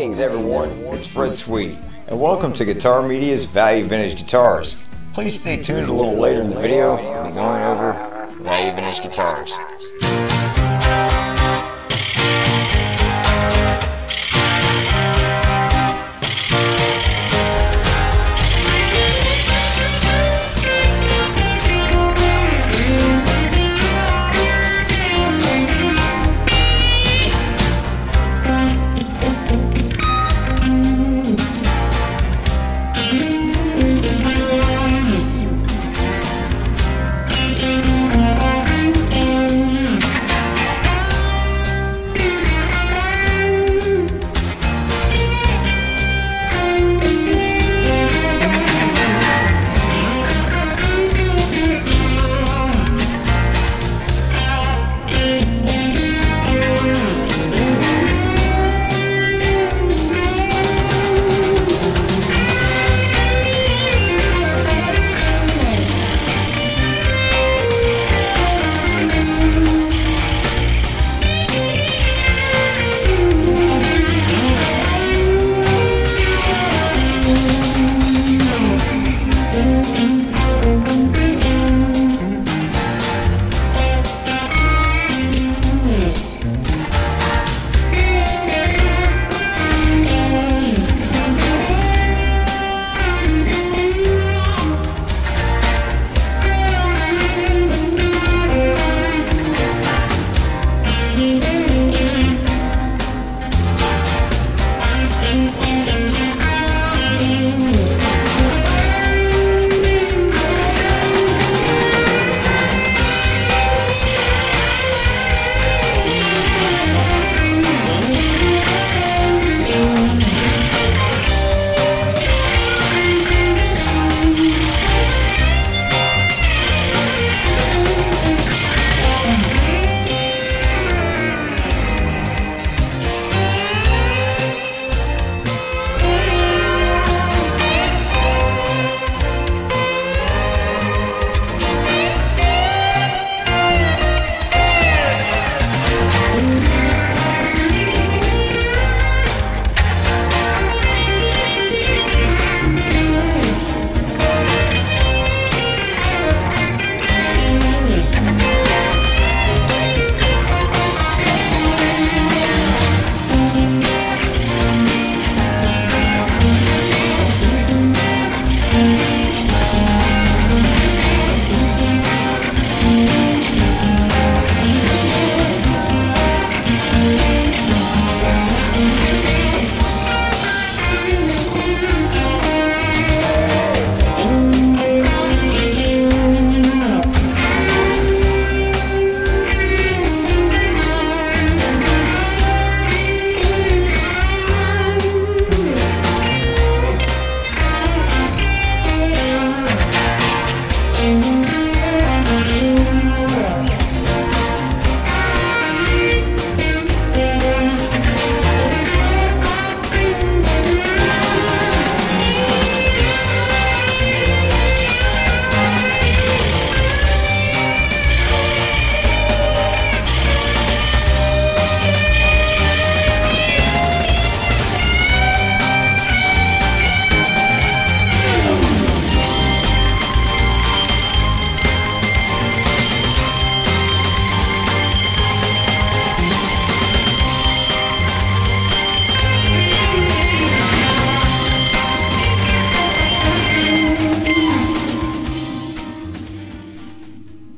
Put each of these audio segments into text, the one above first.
Greetings everyone, it's Fred Sweet, and welcome to Guitar Media's Value Vintage Guitars. Please stay tuned a little later in the video, we'll be going over Value Vintage Guitars.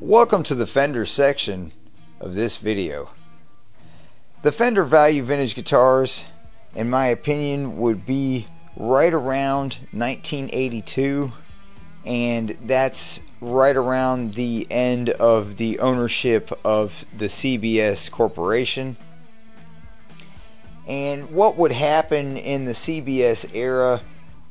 Welcome to the Fender section of this video. The Fender Value Vintage Guitars, in my opinion, would be right around 1982, and that's right around the end of the ownership of the CBS Corporation. And what would happen in the CBS era,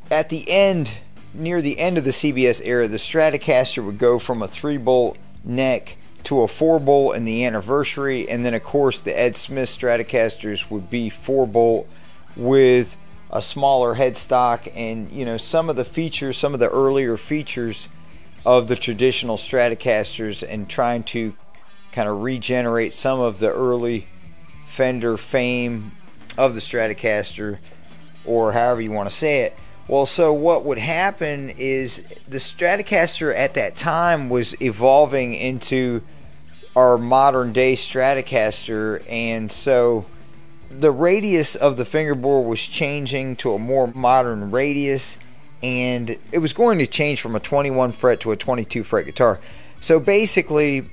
at the end, near the end of the CBS era, the Stratocaster would go from a 3-bolt neck to a 4-bolt in the Anniversary, and then of course the Ed Smith Stratocasters would be 4-bolt with a smaller headstock, and you know, some of the features, some of the earlier features of the traditional Stratocasters, and trying to kind of regenerate some of the early Fender fame of the Stratocaster or however you want to say it. Well, so what would happen is the Stratocaster at that time was evolving into our modern day Stratocaster, and so the radius of the fingerboard was changing to a more modern radius, and it was going to change from a 21 fret to a 22 fret guitar. So basically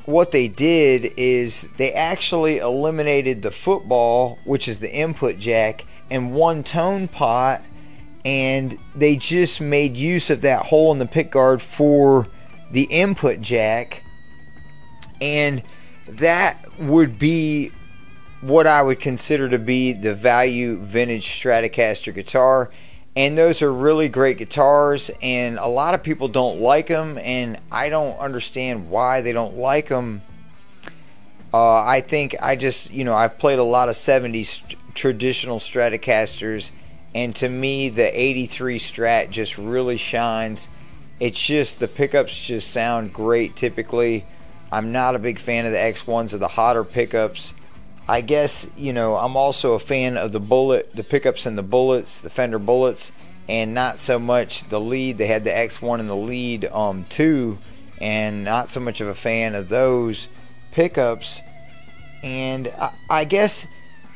what they did is they actually eliminated the football, which is the input jack, and one tone pot, and they just made use of that hole in the pickguard for the input jack, and that would be what I would consider to be the value vintage Stratocaster guitar. And those are really great guitars, and a lot of people don't like them, and I don't understand why they don't like them. I think I've played a lot of 70s traditional Stratocasters, and to me the 83 Strat just really shines. It's just, the pickups just sound great typically. I'm not a big fan of the X1s or the hotter pickups. I guess, I'm also a fan of the pickups and the bullets, the Fender bullets, and not so much the lead. They had the X1 and the lead too, and not so much of a fan of those pickups. And I guess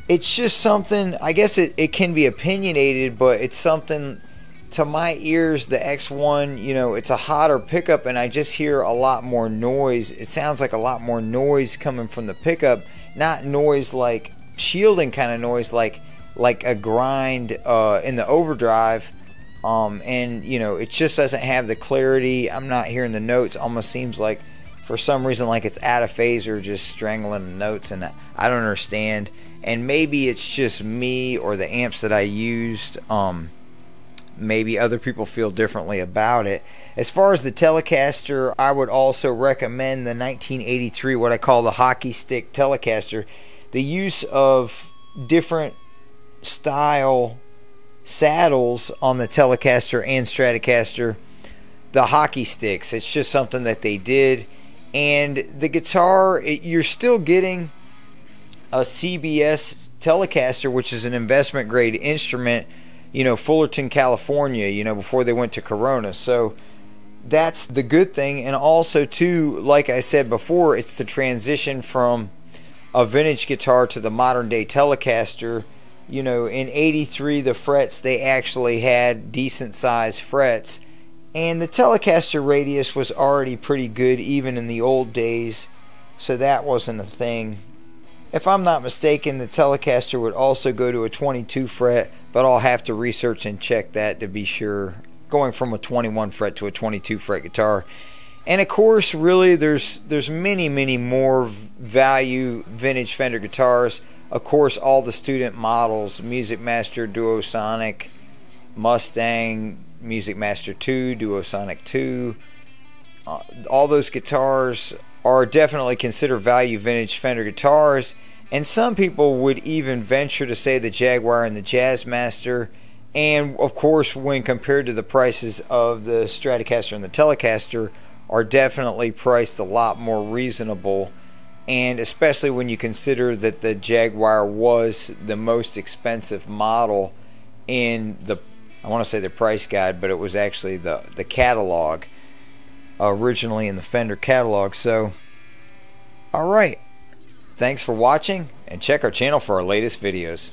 it's just something, I guess it can be opinionated, but it's something, to my ears, the X1, it's a hotter pickup, and I just hear a lot more noise. It sounds like a lot more noise coming from the pickup. Not noise like shielding kind of noise, like a grind in the overdrive, and it just doesn't have the clarity. I'm not hearing the notes. Almost seems like for some reason like it's out of phase or just strangling the notes, and I don't understand. And maybe it's just me or the amps that I used. Maybe other people feel differently about it. As far as the Telecaster, I would also recommend the 1983, what I call the hockey stick Telecaster. The use of different style saddles on the Telecaster and Stratocaster, the hockey sticks, it's just something that they did. And the guitar, you're still getting a CBS Telecaster, which is an investment grade instrument, Fullerton, California, before they went to Corona. So that's the good thing. And also too, like I said before, it's the transition from a vintage guitar to the modern day Telecaster. In 83, the frets, they actually had decent sized frets, and the Telecaster radius was already pretty good even in the old days, so that wasn't a thing. If I'm not mistaken, the Telecaster would also go to a 22 fret, but I'll have to research and check that to be sure, going from a 21 fret to a 22 fret guitar. And of course, really, there's many more value vintage Fender guitars. Of course, all the student models, Music Master, Duosonic, Mustang, Music Master 2, Duosonic 2, all those guitars are definitely considered value vintage Fender guitars. And some people would even venture to say the Jaguar and the Jazzmaster. And of course, when compared to the prices of the Stratocaster and the Telecaster, are definitely priced a lot more reasonable. And especially when you consider that the Jaguar was the most expensive model in the, I want to say the price guide, but it was actually the catalog, originally in the Fender catalog. So, alright, thanks for watching, and check our channel for our latest videos.